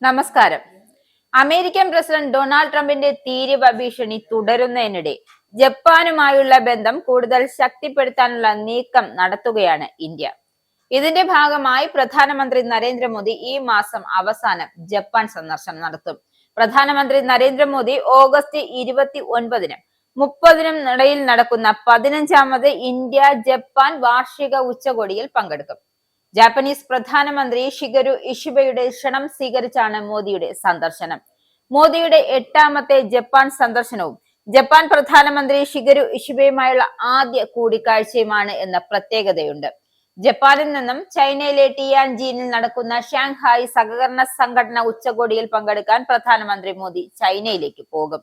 നമസ്കാരം. American president Donald ട്രംപിന്റെ തീരുവ ഭീഷണി തുടരുന്നതിനിടെ ജപ്പാനുമായുള്ള ബന്ധം കൂടുതൽ ശക്തിപ്പെടുത്താനുള്ള നീക്കം നടത്തുകയാണ് ഇന്ത്യ. ഇതിന്റെ ഭാഗമായി പ്രധാനമന്ത്രി നരേന്ദ്രമോദി ഈ മാസം അവസാനം ജപ്പാൻ സന്ദർശനം നടത്തും. പ്രധാനമന്ത്രി നരേന്ദ്രമോദി ഓഗസ്റ്റ് 29-നും 30-നും ഇടയിൽ നടക്കുന്ന 15ാമത് ഇന്ത്യ ജപ്പാൻ വാർഷിക ഉച്ചകോടിയിൽ പങ്കെടുക്കും. ജാപ്പനീസ് പ്രധാനമന്ത്രി ഷിഗരു ഇഷിബയുടെ ക്ഷണം സ്വീകരിച്ചാണ് മോദിയുടെ സന്ദർശനം. മോദിയുടെ 8ാമത്തെ ജപ്പാൻ സന്ദർശനവും ജപ്പാൻ പ്രധാനമന്ത്രി ഷിഗരു ഇഷിബയുമായുള്ള ആദ്യ കൂടിക്കാഴ്ചയുമാണ് എന്ന പ്രത്യേകതയുണ്ട്. ജപ്പാനിൽ നിന്നും ചൈനയിലെ ടിയാൻജിനിൽ നടക്കുന്ന ഷാങ്ഹായ് സഹകരണ സംഘടന ഉച്ചകോടിയിൽ പങ്കെടുക്കാൻ പ്രധാനമന്ത്രി മോദി ചൈനയിലേക്ക് പോകും.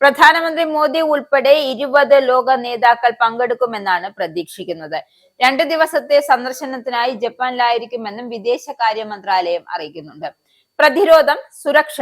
പ്രധാനമന്ത്രി മോദി ഉൾപ്പെടെ 20 ലോക നേതാക്കൾ പങ്കെടുക്കുമെന്നാണ് പ്രതീക്ഷിക്കുന്നത്. 2 ദിവസത്തെ സന്ദർശനത്തിനായി ജപ്പാനിലായിരിക്കുമെന്നും വിദേശകാര്യ മന്ത്രാലയം അറിയിക്കുന്നുണ്ട്. പ്രതിരോധം, സുരക്ഷ,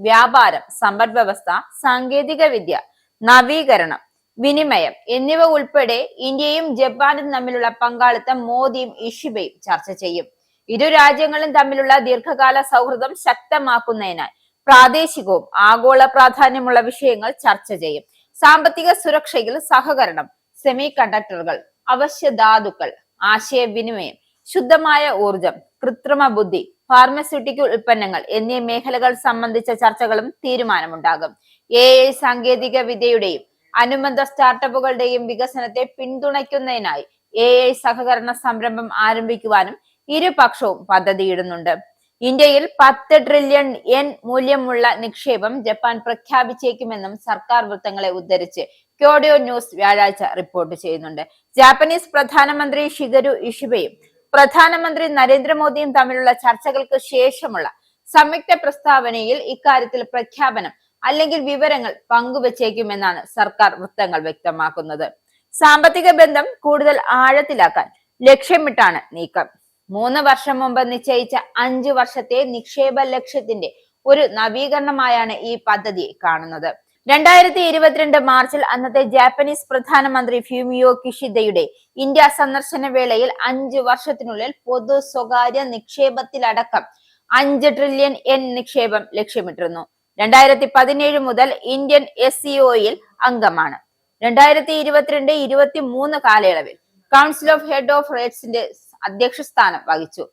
വ്യാപാരം, സമ്പദ് വ്യവസ്ഥ, സാങ്കേതിക വിദ്യ, നവീകരണം, വിനിമയം എന്നിവ ഉൾപ്പെടെ ഇന്ത്യയും ജപ്പാനും തമ്മിലുള്ള പങ്കാളിത്തം മോദിയും ഇഷിബയും ചർച്ച ചെയ്യും. ഇരു രാജ്യങ്ങളും തമ്മിലുള്ള ദീർഘകാല സൗഹൃദം ശക്തമാക്കുന്നതിനായി പ്രാദേശികവും ആഗോള പ്രാധാന്യമുള്ള വിഷയങ്ങൾ ചർച്ച ചെയ്യും. സാമ്പത്തിക സുരക്ഷയിൽ സഹകരണം, സെമി കണ്ടക്ടറുകൾ, അവശ്യ ധാതുക്കൾ, ആശയവിനിമയം, ശുദ്ധമായ ഊർജം, കൃത്രിമ ബുദ്ധി, ഫാർമസ്യൂട്ടിക്കൽ ഉൽപ്പന്നങ്ങൾ എന്നീ മേഖലകൾ സംബന്ധിച്ച ചർച്ചകളും തീരുമാനമുണ്ടാകും. AI സാങ്കേതിക വിദ്യയുടെയും അനുബന്ധ സ്റ്റാർട്ടപ്പുകളുടെയും വികസനത്തെ പിന്തുണയ്ക്കുന്നതിനായി AI സഹകരണ സംരംഭം ആരംഭിക്കുവാനും ഇരുപക്ഷവും പദ്ധതിയിടുന്നുണ്ട്. ഇന്ത്യയിൽ 10 ട്രില്യൺ yen മൂല്യമുള്ള നിക്ഷേപം ജപ്പാൻ പ്രഖ്യാപിച്ചേക്കുമെന്നും സർക്കാർ വൃത്തങ്ങളെ ഉദ്ധരിച്ച് ക്യോഡോ ന്യൂസ് വ്യാഴാഴ്ച റിപ്പോർട്ട് ചെയ്യുന്നുണ്ട്. ജാപ്പനീസ് പ്രധാനമന്ത്രി ഷിഗരു ഇഷിബയും പ്രധാനമന്ത്രി നരേന്ദ്രമോദിയും തമ്മിലുള്ള ചർച്ചകൾക്ക് ശേഷമുള്ള സംയുക്ത പ്രസ്താവനയിൽ ഇക്കാര്യത്തിൽ പ്രഖ്യാപനം അല്ലെങ്കിൽ വിവരങ്ങൾ പങ്കുവച്ചേക്കുമെന്നാണ് സർക്കാർ വൃത്തങ്ങൾ വ്യക്തമാക്കുന്നത്. സാമ്പത്തിക ബന്ധം കൂടുതൽ ആഴത്തിലാക്കാൻ ലക്ഷ്യമിട്ടാണ് നീക്കം. 3 വർഷം മുമ്പ് നിശ്ചയിച്ച 5 വർഷത്തെ നിക്ഷേപ ലക്ഷ്യത്തിന്റെ ഒരു നവീകരണമായാണ് ഈ പദ്ധതി കാണുന്നത്. 2022 മാർച്ചിൽ അന്നത്തെ ജാപ്പനീസ് പ്രധാനമന്ത്രി ഫ്യൂമിയോ കിഷിദയുടെ ഇന്ത്യ സന്ദർശന വേളയിൽ 5 വർഷത്തിനുള്ളിൽ പൊതു സ്വകാര്യ നിക്ഷേപത്തിലടക്കം 5 ട്രില്യൺ yen നിക്ഷേപം ലക്ഷ്യമിട്ടിരുന്നു. 2017 മുതൽ ഇന്ത്യൻ SCOയിൽ അംഗമാണ്. 2022-23 കാലയളവിൽ കൗൺസിൽ ഓഫ് ഹെഡ് ഓഫ് റേറ്റ്സിന്റെ അധ്യക്ഷ സ്ഥാനം വഹിച്ചു.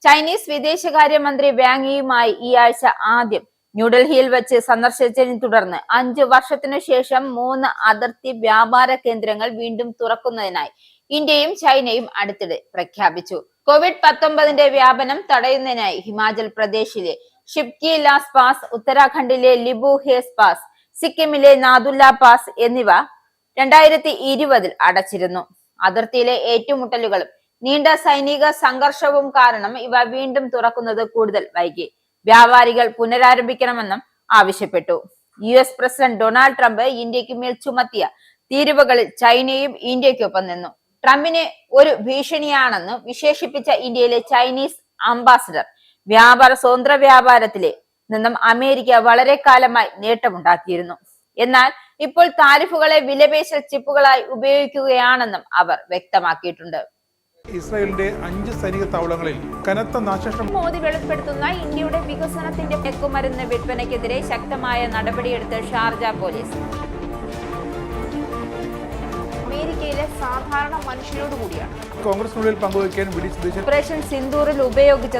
ചൈനീസ് വിദേശകാര്യമന്ത്രി വാങ് യിയുമായി ഈ ആഴ്ച ആദ്യം ന്യൂഡൽഹിയിൽ വെച്ച് സന്ദർശിച്ചതിനെ തുടർന്ന് 5 വർഷത്തിനു ശേഷം 3 അതിർത്തി വ്യാപാര കേന്ദ്രങ്ങൾ വീണ്ടും തുറക്കുന്നതിനായി ഇന്ത്യയും ചൈനയും അടുത്തിടെ പ്രഖ്യാപിച്ചു. COVID-19 വ്യാപനം തടയുന്നതിനായി ഹിമാചൽ പ്രദേശിലെ ഷിപ്കി ലാസ് പാസ്, ഉത്തരാഖണ്ഡിലെ ലിബു ഹേസ് പാസ്, സിക്കിമിലെ നാദുല്ല പാസ് എന്നിവ 2020 അടച്ചിരുന്നു. അതിർത്തിയിലെ ഏറ്റുമുട്ടലുകളും നീണ്ട സൈനിക സംഘർഷവും കാരണം ഇവ വീണ്ടും തുറക്കുന്നത് കൂടുതൽ വൈകി. വ്യാപാരികൾ പുനരാരംഭിക്കണമെന്നും ആവശ്യപ്പെട്ടു. US പ്രസിഡന്റ് ഡൊണാൾഡ് ട്രംപ് ഇന്ത്യക്ക് മേൽ ചുമത്തിയ തീരുവകളിൽ ചൈനയും ഇന്ത്യക്കൊപ്പം നിന്നു. ട്രംപിനെ ഒരു ഭീഷണിയാണെന്ന് വിശേഷിപ്പിച്ച ഇന്ത്യയിലെ ചൈനീസ് അംബാസിഡർ സ്വതന്ത്ര വ്യാപാരത്തിലെ നിന്നും അമേരിക്ക വളരെ കാലമായി നേട്ടമുണ്ടാക്കിയിരുന്നു. എന്നാൽ ഇപ്പോൾ താരിഫുകളെ വിലപേശൽ ചിപ്പുകളായി ഉപയോഗിക്കുകയാണെന്നും അവർ വ്യക്തമാക്കിയിട്ടുണ്ട്. ഇസ്രായേലിന്റെ 5 സൈനിക താവളങ്ങളിൽ കനത്ത നാശനഷ്ടം. മോദി വെളിപ്പെടുത്തുന്ന ഇന്ത്യയുടെ വികസനത്തിന്റെ മയക്കുമരുന്ന് വിൽപ്പനയ്ക്കെതിരെ ശക്തമായ നടപടിയെടുത്ത് ഷാർജ പോലീസ്. അമേരിക്കയിലെ സാധാരണ മനുഷ്യരോട് കൂടിയാണ് കോൺഗ്രസിനുള്ളിൽ പങ്കുവയ്ക്കാൻ ഓപ്പറേഷൻ സിന്ദൂറിൽ ഉപയോഗിച്ച